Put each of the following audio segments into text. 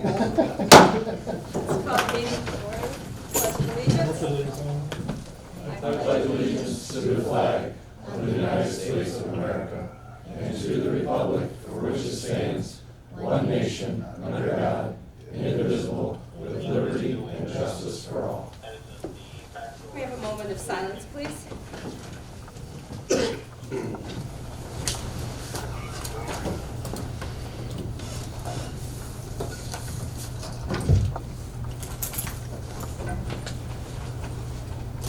Let's call the meeting to order. Pledge allegiance. I pledge allegiance to the flag of the United States of America and to the republic for which it stands, one nation, under God, indivisible, with liberty and justice for all. We have a moment of silence, please.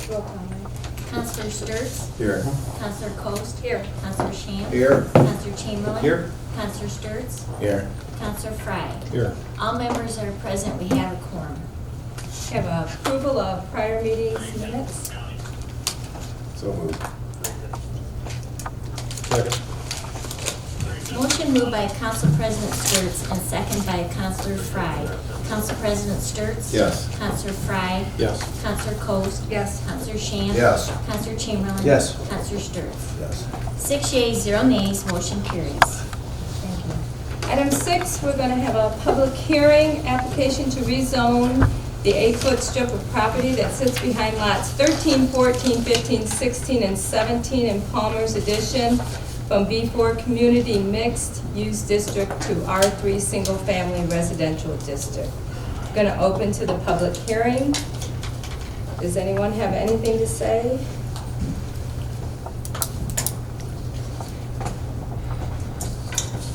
Roll call. Counselor Sturts? Here. Counselor Coast? Here. Counselor Shamp? Here. Counselor Chamberlain? Here. Counselor Sturts? Here. Counselor Fry? Here. All members are present, we have a quorum. Have approval of prior meetings minutes. So moved. Motion moved by Council President Sturts and second by Counselor Fry. Council President Sturts? Yes. Counselor Fry? Yes. Counselor Coast? Yes. Counselor Shamp? Yes. Counselor Chamberlain? Yes. Counselor Sturts? Yes. 6 yeas, 0 nays, motion carries. Thank you. Item 6, we're going to have a public hearing, application to rezone the 8-foot strip of property that sits behind lots 13, 14, 15, 16, and 17 in Palmer's Addition from B4 Community Mixed Use District to R3 Single Family Residential District. Going to open to the public hearing. Does anyone have anything to say?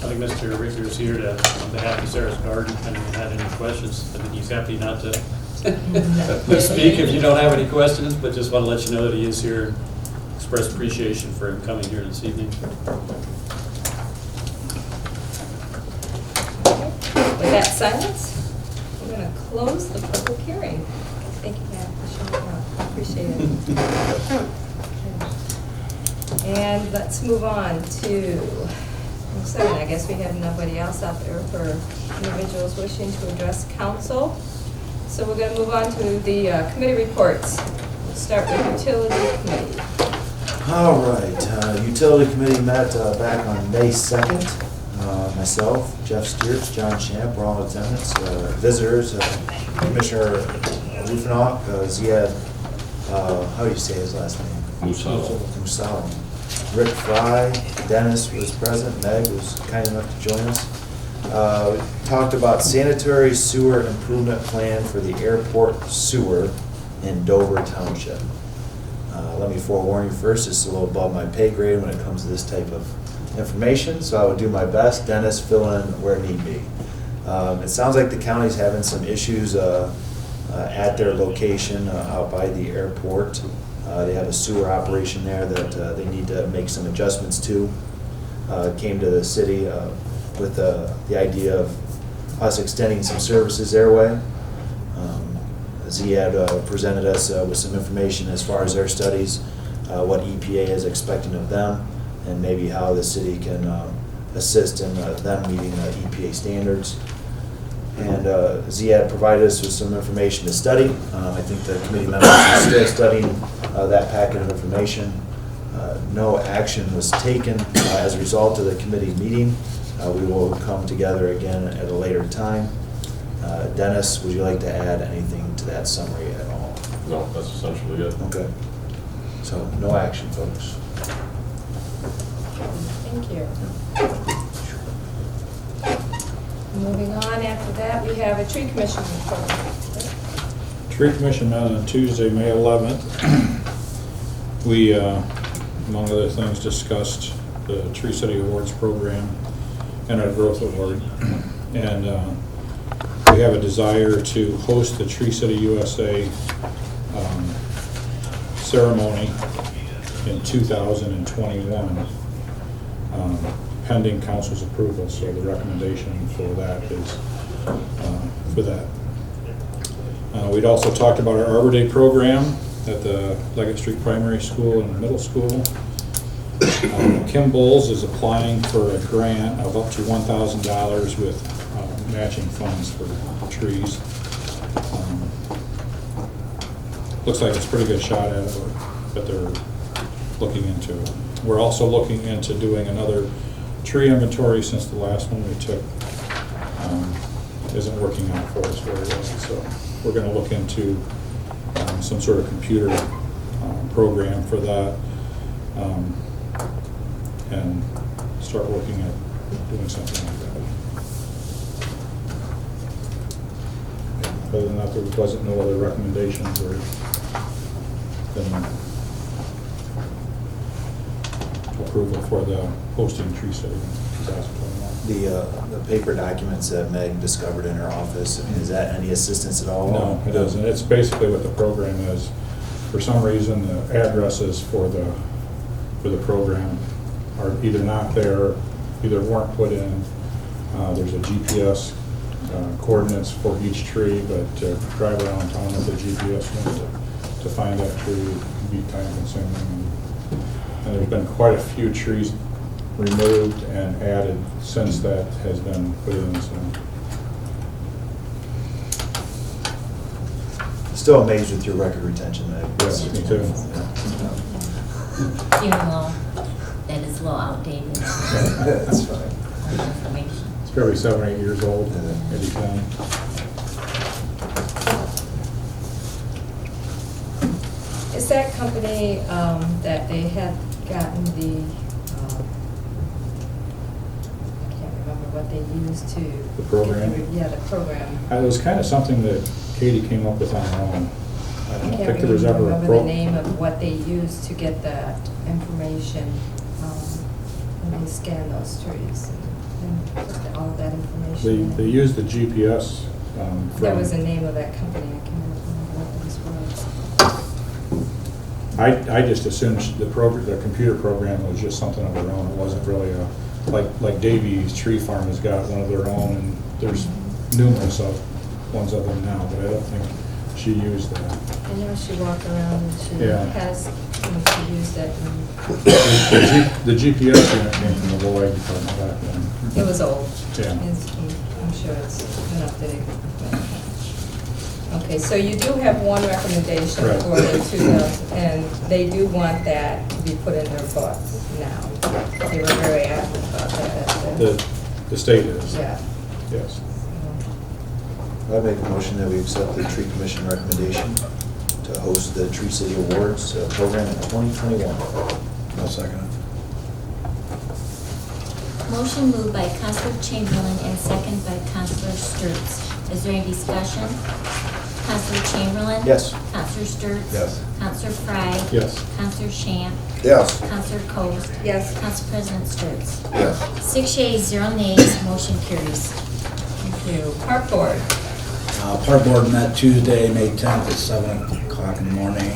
I think Mr. Richards here to, on behalf of Sarah's Garden, if anyone had any questions. I think he's happy not to speak if you don't have any questions, but just want to let you know that he is here and express appreciation for him coming here this evening. With that silence, we're going to close the public hearing. Thank you, Matt, for showing up. I appreciate it. And let's move on to number 7. I guess we have nobody else out there for individuals wishing to address council. So we're going to move on to the committee reports. We'll start with utility committee. All right, Utility Committee met back on May 2nd. Myself, Jeff Steers, John Champ, were all in attendance. Visitors, Commissioner Rufinock, Ziad, how do you say his last name? Wauseon. Rick Fry, Dennis was present, Meg was kind enough to join us. We talked about sanitary sewer improvement plan for the airport sewer in Dover Township. Let me forewarn you first, this is a little above my pay grade when it comes to this type of information, so I would do my best. Dennis, fill in where need be. It sounds like the county's having some issues at their location out by the airport. They have a sewer operation there that they need to make some adjustments to. Came to the city with the idea of us extending some services their way. Ziad presented us with some information as far as their studies, what EPA is expecting of them, and maybe how the city can assist in them meeting EPA standards. And Ziad provided us with some information to study. I think the committee members are still studying that packet of information. No action was taken as a result of the committee meeting. We will come together again at a later time. Dennis, would you like to add anything to that summary at all? No, that's essentially it. Okay. So no action, folks. Thank you. Moving on, after that, we have a tree commission report. Tree Commission met on Tuesday, May 11th. We, among other things, discussed the Tree City Awards program and our growth award. And we have a desire to host the Tree City USA ceremony in 2021, pending council's approval. So the recommendation for that is for that. We'd also talked about our Arbor Day program at the Leggett Street Primary School and Middle School. Kim Bowles is applying for a grant of up to $1,000 with matching funds for trees. Looks like it's a pretty good shot at it, but they're looking into it. We're also looking into doing another tree inventory since the last one we took isn't working out for us very well. So we're going to look into some sort of computer program for that, and start looking at doing something like that. Other than that, there wasn't no other recommendations or approval for the posting tree study in 2021. The paper documents that Meg discovered in her office, I mean, is that any assistance at all? No, it isn't. It's basically what the program is. For some reason, the addresses for the program are either not there, either weren't put in. There's a GPS coordinates for each tree, but to drive around town with the GPS to find that tree can be time consuming. And there's been quite a few trees removed and added since that has been put in. So. Still amazed with your record retention, Meg. Yes, me too. Even though that is a little outdated That's fine. information. It's probably 7 or 8 years old, maybe 10. Is that company that they had gotten the, I can't remember what they used to. The program? Yeah, the program. It was kind of something that Katie came up with on her own. I I don't can't think there was ever a remember the program. name of what they used to get that information, when they scan those trees and put all of that information in. They used the GPS from. There was a name of that company, I can't remember what this was. I just assumed the computer program was just something of their own. It wasn't really like Davies Tree Farm has got one of their own, and there's numerous ones of them now, but I don't think she used that. I know she walked around and she Yeah. has, she used it, and The GPS unit came from the Lloyd department back then. it was old. Yeah. I'm sure it's been updated. Okay, so you do have one recommendation Right. for the 2000, and they do want that to be put in their books now. They were very adamant about that. The state is, Yeah. yes. I make a motion that we accept the tree commission recommendation to host the Tree City Awards program in 2021. I'll second it. Motion moved by Counselor Chamberlain and second by Counselor Sturts. Is there any discussion? Counselor Chamberlain? Yes. Counselor Sturts? Yes. Counselor Frye? Yes. Counselor Shamp? Yes. Counselor Coast? Yes. Council President Sturts? Yes. 6 yeas, 0 nays, motion carries. Thank you. Park Board. Park Board met Tuesday, May 10th at 7 o'clock in the morning.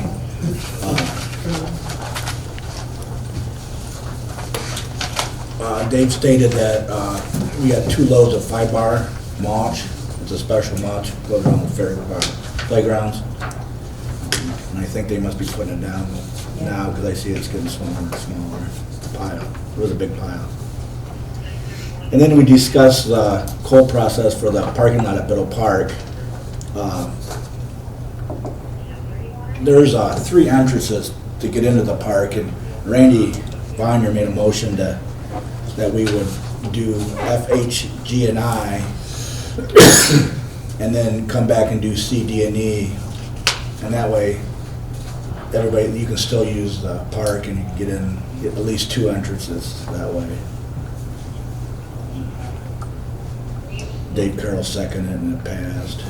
Dave stated that we got 2 loads of 5-bar mulch. It's a special mulch, goes around the fair playgrounds. And I think they must be putting it down now because I see it's getting smaller and smaller pile. It was a big pile. And then we discussed the coal process for the parking lot at Biddle Park. There's 3 entrances to get into the park, and Randy Bonner made a motion that we would do FH, G, and I, and then come back and do C, D, and E. And that way, everybody, you can still use the park and you can get at least 2 entrances that way. Dave Carroll seconded and it passed.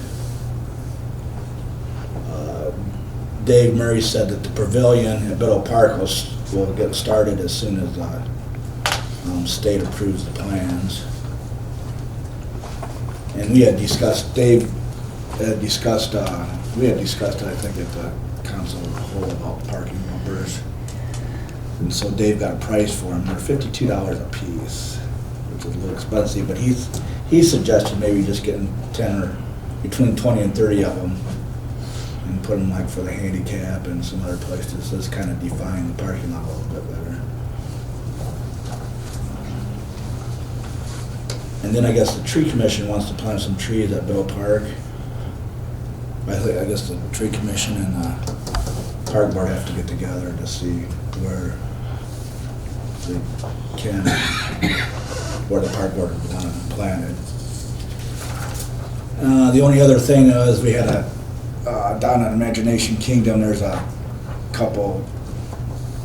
Dave Murray said that the pavilion at Biddle Park will get started as soon as state approves the plans. And we had discussed, Dave had discussed, we had discussed it, I think, at the council as a whole about parking bumpers. And so Dave got a price for them. They're $52 a piece, which is a little expensive, but he suggested maybe just getting 10 or between 20 and 30 of them and put them like for the handicap and some other places. So it's kind of define the parking lot a little bit better. And then I guess the tree commission wants to plant some trees at Biddle Park. I guess the tree commission and the park board have to get together to see where the park board would want to plant it. The only other thing is we had down at Imagination Kingdom, there's a couple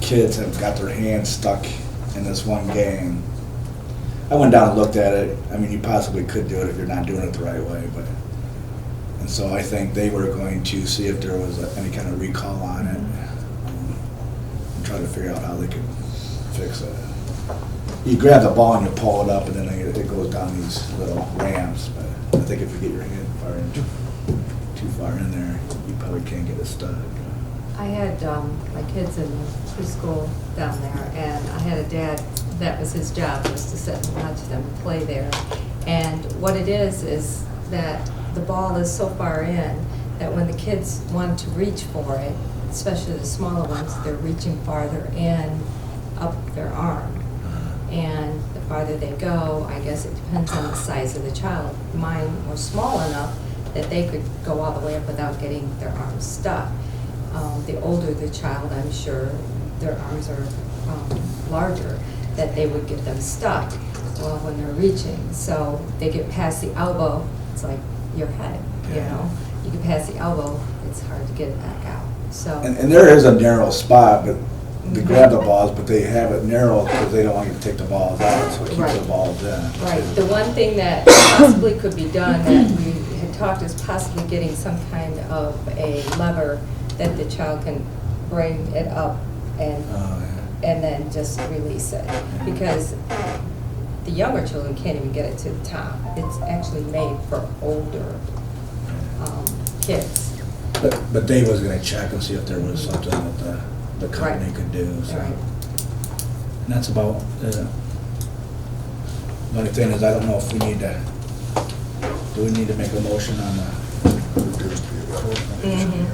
kids that have got their hands stuck in this one game. I went down and looked at it. I mean, you possibly could do it if you're not doing it the right way, but, and so I think they were going to see if there was any kind of recall on it, and try to figure out how they could fix it. You grab the ball and you pull it up, and then it goes down these little ramps, but I think if you get your hand too far in there, you probably can't get it stuck. I had my kids in preschool down there, and I had a dad, that was his job, was to sit and watch them play there. And what it is that the ball is so far in that when the kids want to reach for it, especially the smaller ones, they're reaching farther in up their arm. And the farther they go, I guess it depends on the size of the child. Mine were small enough that they could go all the way up without getting their arms stuck. The older the child, I'm sure, their arms are larger, that they would get them stuck when they're reaching. So they get past the elbow, it's like your head, you know? You get past the elbow, it's hard to get it back out, so. And there is a narrow spot, but they grab the balls, but they have it narrow because they don't want you to take the balls out, so it keeps Right. the balls in. Right, the one thing that possibly could be done, that we had talked, is possibly getting some kind of a lever that the child can bring it up and then just release it. Because the younger children can't even get it to the top. It's actually made for older kids. But Dave was gonna check and see if there was something that the company Right. could do, so. Right. And that's about it. The only thing is, I don't know if we need to, do we need to make a motion on the? Mhm.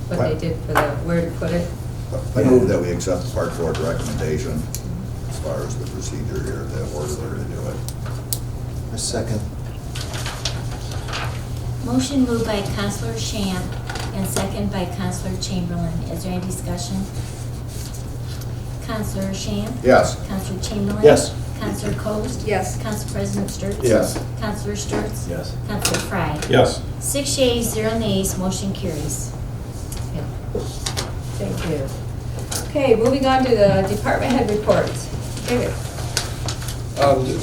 What they did for the, where to put it. I move that we accept the park board recommendation as far as the procedure here, the order they're to do it. A second. Motion moved by Counselor Shamp and second by Counselor Chamberlain. Is there any discussion? Counselor Shamp? Yes. Counselor Chamberlain? Yes. Counselor Coast? Yes. Council President Sturts? Yes. Counselor Sturts? Yes. Counselor Frye? Yes. 6 yeas, 0 nays, motion carries. Thank you. Okay, moving on to the department head reports. David?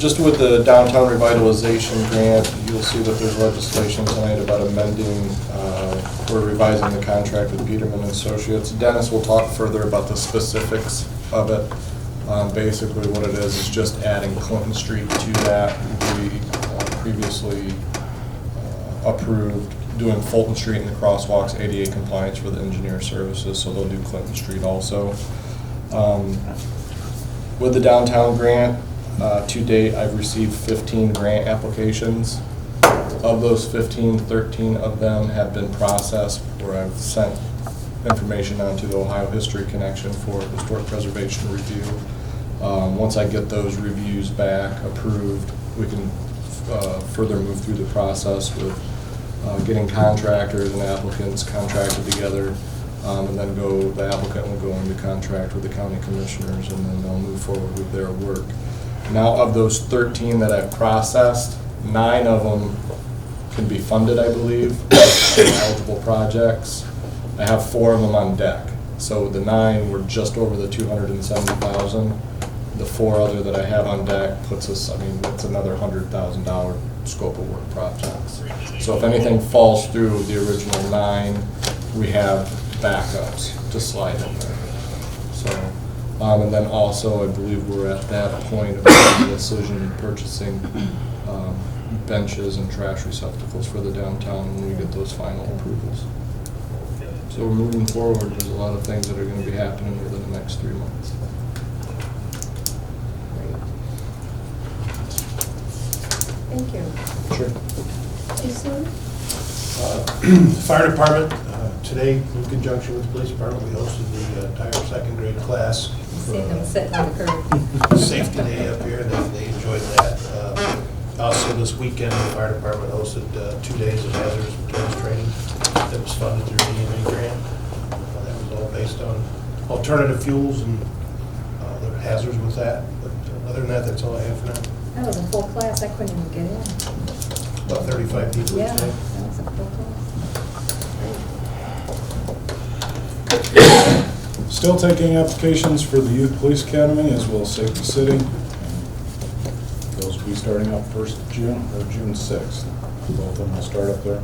Just with the downtown revitalization grant, you'll see that there's legislation tonight about amending, or revising the contract with Peterman Associates. Dennis will talk further about the specifics of it. Basically what it is just adding Clinton Street to that. We previously approved doing Fulton Street and the crosswalks ADA compliance for the engineer services, so they'll do Clinton Street also. With the downtown grant, to date, I've received 15 grant applications. Of those 15, 13 of them have been processed, where I've sent information on to the Ohio History Connection for historic preservation review. Once I get those reviews back, approved, we can further move through the process with getting contractors and applicants contracted together, and then the applicant will go into contract with the county commissioners, and then they'll move forward with their work. Now, of those 13 that I've processed, 9 of them can be funded, I believe, eligible projects. I have 4 of them on deck. So the 9 were just over the 270,000. The 4 other that I have on deck puts us, I mean, it's another $100,000 scope of work projects. So if anything falls through the original 9, we have backups to slide in there. So, and then also, I believe we're at that point of making the decision in purchasing benches and trash receptacles for the downtown when we get those final approvals. So we're moving forward. There's a lot of things that are going to be happening within the next 3 months. Thank you. Sure. Jason? Fire department, today, in conjunction with the police department, we hosted the entire second grade class See them for sitting on the curb. safety day up here, they enjoyed that. Also, this weekend, the fire department hosted 2 days of hazardous materials training that was funded through the EMA grant. That was all based on alternative fuels and the hazards with that. But other than that, that's all I have for now. That was a full class, I couldn't even get in. About 35 people Yeah, each day. that was a full class. Still taking applications for the Youth Police Academy as well as Safety City. Those will be starting up 1st June or June 6th. Both of them will start up there.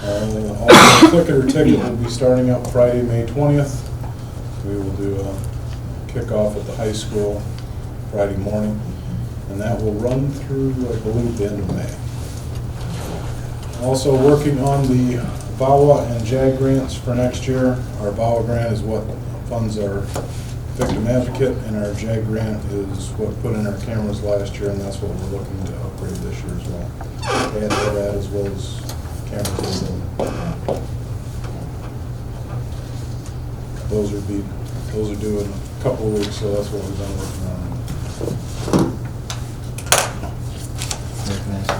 Also, Click It or Ticket will be starting up Friday, May 20th. We will do a kickoff at the high school Friday morning, and that will run through, I believe, the end of May. Also working on the VAWA and JAG grants for next year. Our VAWA grant is what funds our victim advocate, and our JAG grant is what put in our cameras last year, and that's what we're looking to upgrade this year as well. Add to that as well as cameras in the building. Those are due in a couple of weeks, so that's what we've been working on.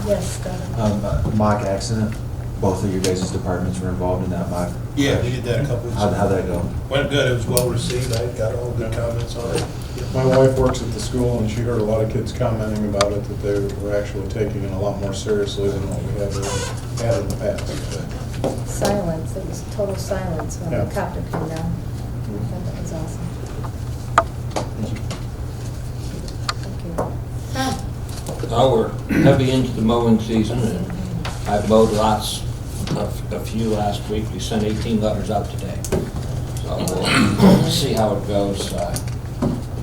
Yes, go ahead. Mock accident, both of your guys' departments were involved in that mock. Yeah, we did that a couple weeks ago. How'd that go? Went good, it was well received, I got all good comments on it. My wife works at the school, and she heard a lot of kids commenting about it, that they were actually taking it a lot more seriously than what we had in the past. Silence, it was total silence when Yeah. the copter came down. I thought that was awesome. Thank you. Tom? Well, we're heavy into the mowing season, and I've mowed lots, a few last week. We sent 18 letters out today. So we'll see how it goes. The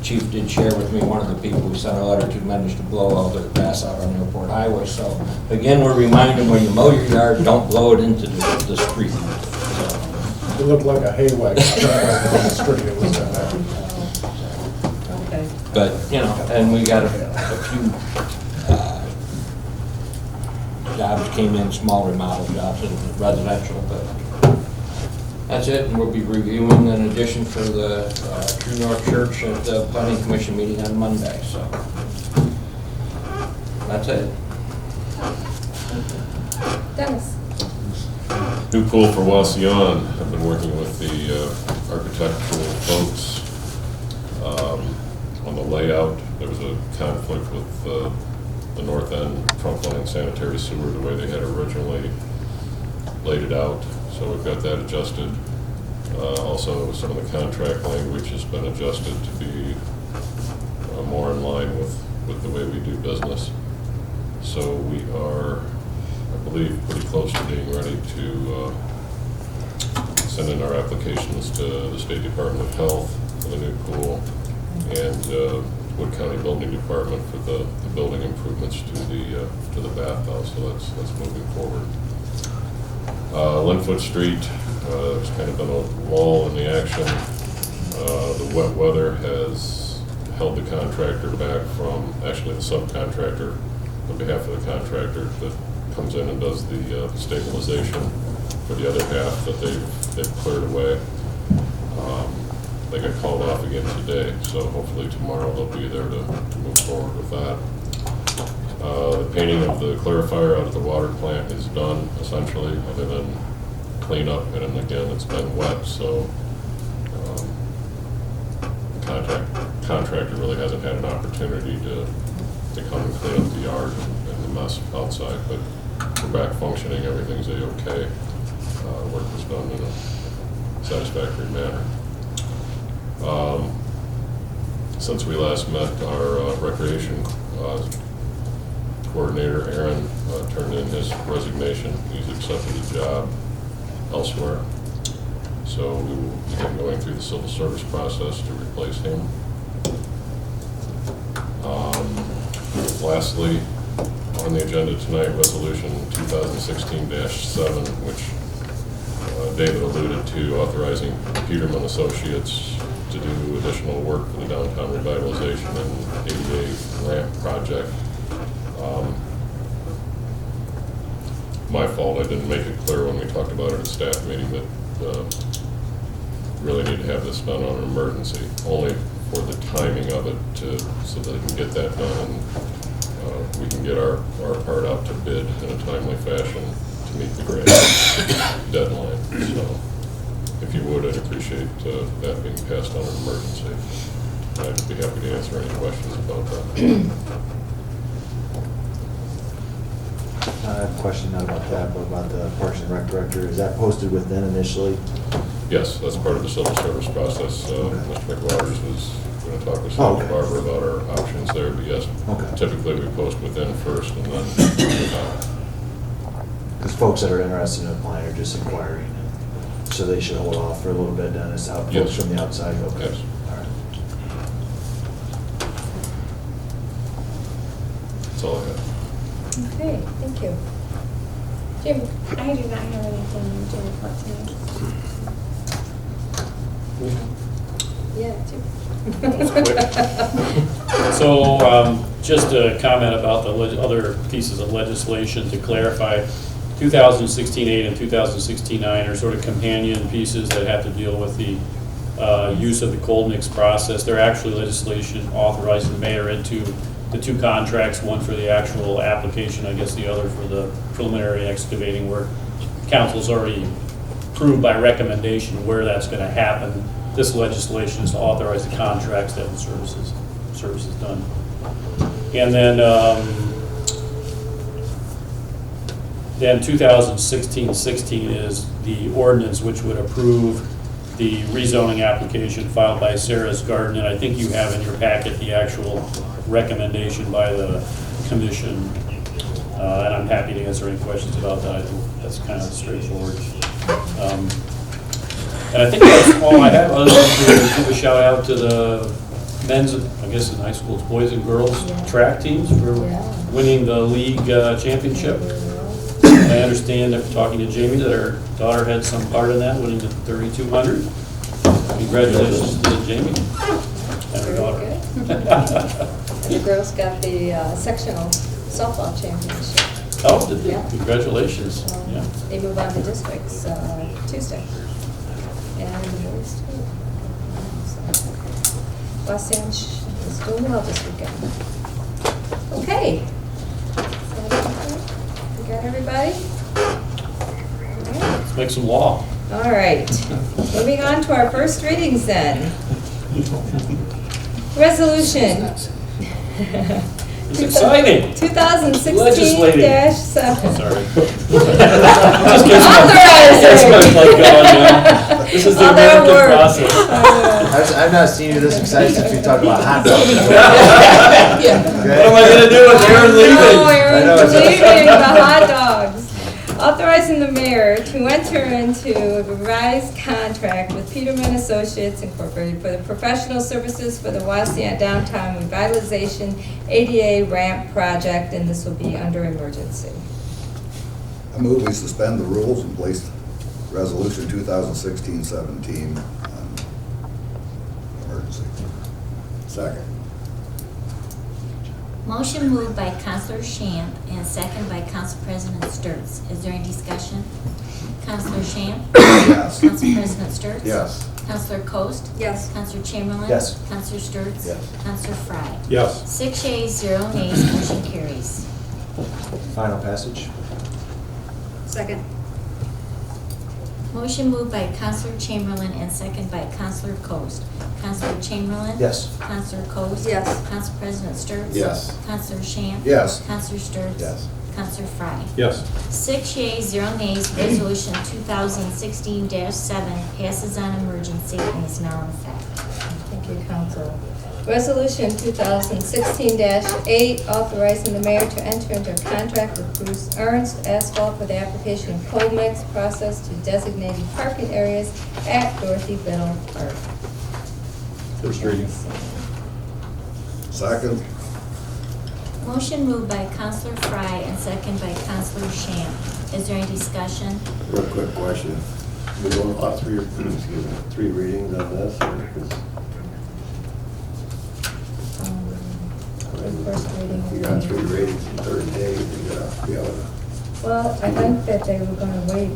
chief did share with me one of the people we sent a letter to managed to blow all their grass out on Airport Highway. So again, we're reminding when you mow your yard, don't blow it into the street. So, It looked like a hay wagon driving on the street. It was Okay. but, you know, and we got a few jobs came in, small remodel jobs in residential, but that's it. And we'll be reviewing an addition for the True North Church at the Planning Commission meeting on Monday, so that's it. Dennis? New pool for Wauseon. I've been working with the architectural folks on the layout. There was a conflict with the north end trunk line sanitary sewer, the way they had originally laid it out. So we've got that adjusted. Also, some of the contract language has been adjusted to be more in line with the way we do business. So we are, I believe, pretty close to being ready to send in our applications to the State Department of Health for the new pool and Wood County Building Department for the building improvements to the bathhouse. So that's moving forward. Linfoot Street, there's kind of been a lull in the action. The wet weather has held the contractor back from, actually the subcontractor, on behalf of the contractor that comes in and does the stabilization for the other half that they've cleared away. They got called off again today, so hopefully tomorrow they'll be there to move forward with that. The painting of the clarifier out of the water plant is done, essentially, other than cleanup, and again, it's been wet, so the contractor really hasn't had an opportunity to come and clean up the yard and the mess outside, but we're back functioning, everything's A-okay. Work was done in a satisfactory manner. Since we last met, our recreation coordinator, Aaron, turned in his resignation. He's accepted a job elsewhere. So we will begin going through the civil service process to replace him. Lastly, on the agenda tonight, Resolution 2016-7, which David alluded to, authorizing Peterman Associates to do additional work for the downtown revitalization and ADA ramp project. My fault, I didn't make it clear when we talked about it at staff meeting that really need to have this done on an emergency, only for the timing of it so that they can get that done and we can get our part out to bid in a timely fashion to meet the grant deadline. So if you would, I'd appreciate that being passed on an emergency. I'd be happy to answer any questions about that. I have a question not about that, but about the Parks and Rec Director. Is that posted with them initially? Yes, that's part of the civil service process. Mr. McWaters was going to talk with Oh, Santa okay. Barbara about our options there, but yes, Okay. typically we post within first and then with them. Because folks that are interested in applying are just inquiring, so they should hold off for a little bit, Dennis, out folks Yes. from the outside, okay. Yes. All right. That's all I have. Okay, thank you. Jim? I do not have anything to report tonight. Yeah, Jim. So, just a comment about the other pieces of legislation to clarify. 2016-8 and 2016-9 are sort of companion pieces that have to deal with the use of the cold mix process. They're actually legislation authorizing the mayor into the two contracts, one for the actual application, I guess the other for the preliminary excavating work. Council's already approved by recommendation where that's going to happen. This legislation is to authorize the contracts that the services done. And then 2016-16 is the ordinance which would approve the rezoning application filed by Sarah's Garden. And I think you have in your packet the actual recommendation by the commission. And I'm happy to answer any questions about that. I think that's kind of straightforward. And I think that's all I have, other than to give a shout out to the men's, I guess in high schools, boys and girls track teams for winning the league championship. I understand, after talking to Jamie, that her daughter had some part in that, winning the 3,200. Congratulations to Jamie and her daughter. And the girls got the sectional softball championship. Oh, did they? Yeah. Congratulations. So Yeah. they move on to districts Tuesday. And the boys too. So, Wauseon is doing well this weekend. Okay. Is that it? We got everybody? All right. Let's make some law. All right, moving on to our first readings then. Resolution. It's exciting. 2016-7. Sorry. Authorizing. That's my like going now. This is the Other American words. process. I've not seen you this excited since we talked about hot dogs. What am I gonna do with Aaron No, leaving? Aaron's leaving the hot dogs. Authorizing the mayor to enter into a revised contract with Peterman Associates Incorporated for the professional services for the Wauseon Downtown Revitalization ADA Ramp Project, and this will be under emergency. I move we suspend the rules and place resolution 2016-17 on emergency. Second. Motion moved by Counselor Shamp and second by Council President Sturts. Is there any discussion? Counselor Shamp? Yes. Council President Sturts? Yes. Counselor Coast? Yes. Counselor Chamberlain? Yes. Counselor Sturts? Yes. Counselor Frye? Yes. 6 yeas, 0 nays, motion carries. Final passage? Second. Motion moved by Counselor Chamberlain and second by Counselor Coast. Counselor Chamberlain? Yes. Counselor Coast? Yes. Council President Sturts? Yes. Counselor Shamp? Yes. Counselor Sturts? Yes. Counselor Frye? Yes. 6 yeas, 0 nays, resolution 2016-7 passes on emergency and is now in effect. Thank you, Council. Resolution 2016-8, authorizing the mayor to enter into a contract with Bruce Ernst Asphalt for the application of cold mix process to designated parking areas at Dorothy Biddle Park. First reading. Second. Motion moved by Counselor Frye and second by Counselor Shamp. Is there any discussion? Real quick question. We don't want three readings on this, or The first reading. if you got 3 readings in 30 days, you gotta be able to. Well, I think that they were gonna wait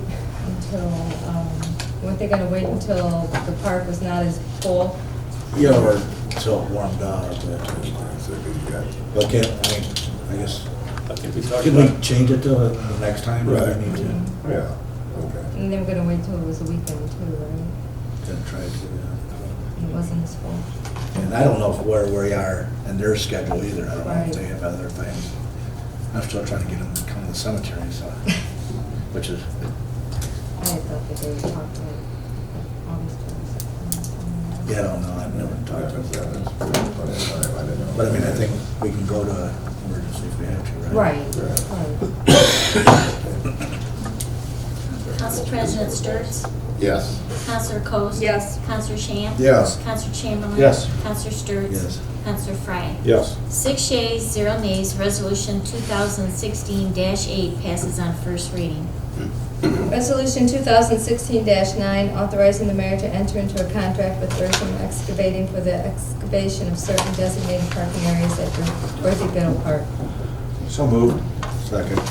until, weren't they gonna wait until the park was not as full? Yeah, or until it warmed up. But can't, I guess, I think we talked can about. we change it to the next time? Or do we need to Yeah, okay. And they were gonna wait till it was a weekend too, right? try to, It wasn't as full. and I don't know where we are in their schedule either. I don't know if Right. they have other things. I'm still trying to get them to come to the cemetery, so, which is, I thought that they were talking about August 22nd. yeah, I don't know, I've never talked about that. I didn't know. But I mean, I think we can go to an emergency if we have to, right? Right. Council President Sturts? Yes. Counselor Coast? Yes. Counselor Shamp? Yes. Counselor Chamberlain? Yes. Counselor Sturts? Yes. Counselor Frye? Yes. 6 yeas, 0 nays, resolution 2016-8 passes on first reading. Resolution 2016-9, authorizing the mayor to enter into a contract with Wauseon Excavating for the excavation of certain designated parking areas at Dorothy Biddle Park. So moved. Second.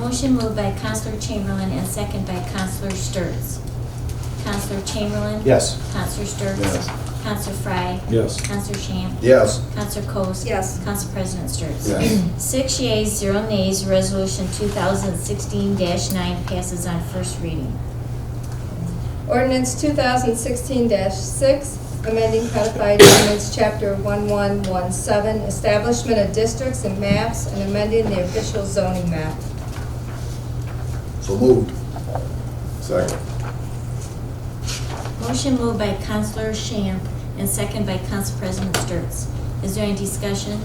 Motion moved by Counselor Chamberlain and second by Counselor Sturts. Counselor Chamberlain? Yes. Counselor Sturts? Yes. Counselor Frye? Yes. Counselor Shamp? Yes. Counselor Coast? Yes. Council President Sturts? Yes. 6 yeas, 0 nays, resolution 2016-9 passes on first reading. Ordinance 2016-6, amending codified ordinance chapter 1117, establishment of districts and maps, and amending the official zoning map. So moved. Second. Motion moved by Counselor Shamp and second by Council President Sturts. Is there any discussion?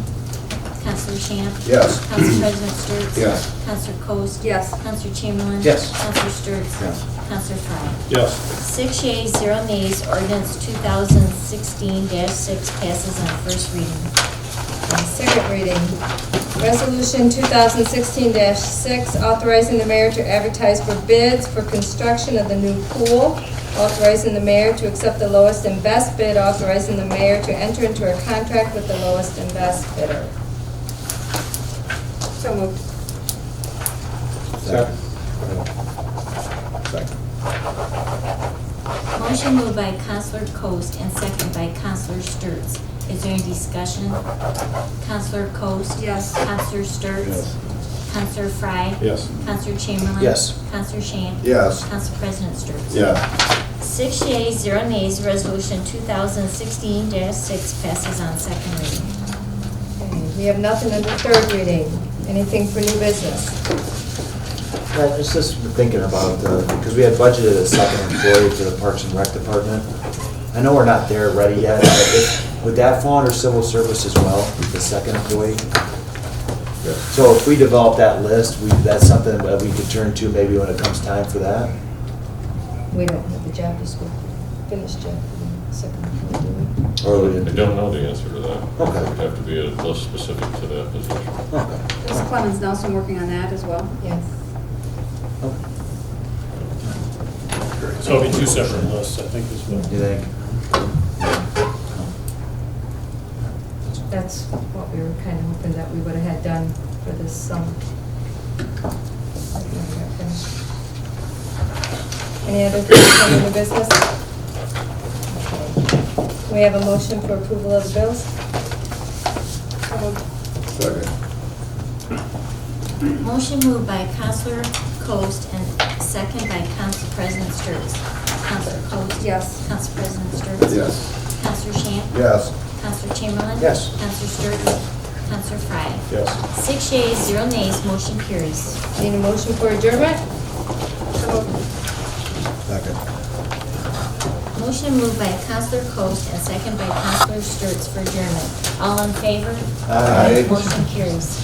Counselor Shamp? Yes. Council President Sturts? Yes. Counselor Coast? Yes. Counselor Chamberlain? Yes. Counselor Sturts? Yes. Counselor Frye? Yes. 6 yeas, 0 nays, ordinance 2016-6 passes on first reading. Second reading, resolution 2016-6, authorizing the mayor to advertise for bids for construction of the new pool, authorizing the mayor to accept the lowest and best bid, authorizing the mayor to enter into a contract with the lowest and best bidder. So moved. Second. Second. Motion moved by Counselor Coast and second by Counselor Sturts. Is there any discussion? Counselor Coast? Yes. Counselor Sturts? Yes. Counselor Frye? Yes. Counselor Chamberlain? Yes. Counselor Shamp? Yes. Council President Sturts? Yes. 6 yeas, 0 nays, resolution 2016-6 passes on second reading. Okay, we have nothing under third reading. Anything for new business? Yeah, just thinking about, because we had budgeted a second employee for the Parks and Rec Department. I know we're not there ready yet, but would that fall under civil service as well, the second employee? So if we develop that list, that's something that we could turn to maybe when it comes time for that? We don't have the job description finished yet for the second employee, do we? Or we I didn't? don't know the answer to that. Okay. It would have to be a list specific to that position. Okay. Is Clemens Nelson working on that as well? Yes. So it'll be two separate lists, I think, is what. You think? That's what we were kind of hoping that we would have had done for this summer. Any other things on the business? Okay. We have a motion for approval of the bills? So moved. Second. Motion moved by Counselor Coast and second by Council President Sturts. Counselor Coast? Yes. Council President Sturts? Yes. Counselor Shamp? Yes. Counselor Chamberlain? Yes. Counselor Sturts? Counselor Frye? Yes. 6 yeas, 0 nays, motion carries. Need a motion for adjournment? So moved. Second. Motion moved by Counselor Coast and second by Counselor Sturts for adjournment. All in favor? Aye. Motion carries.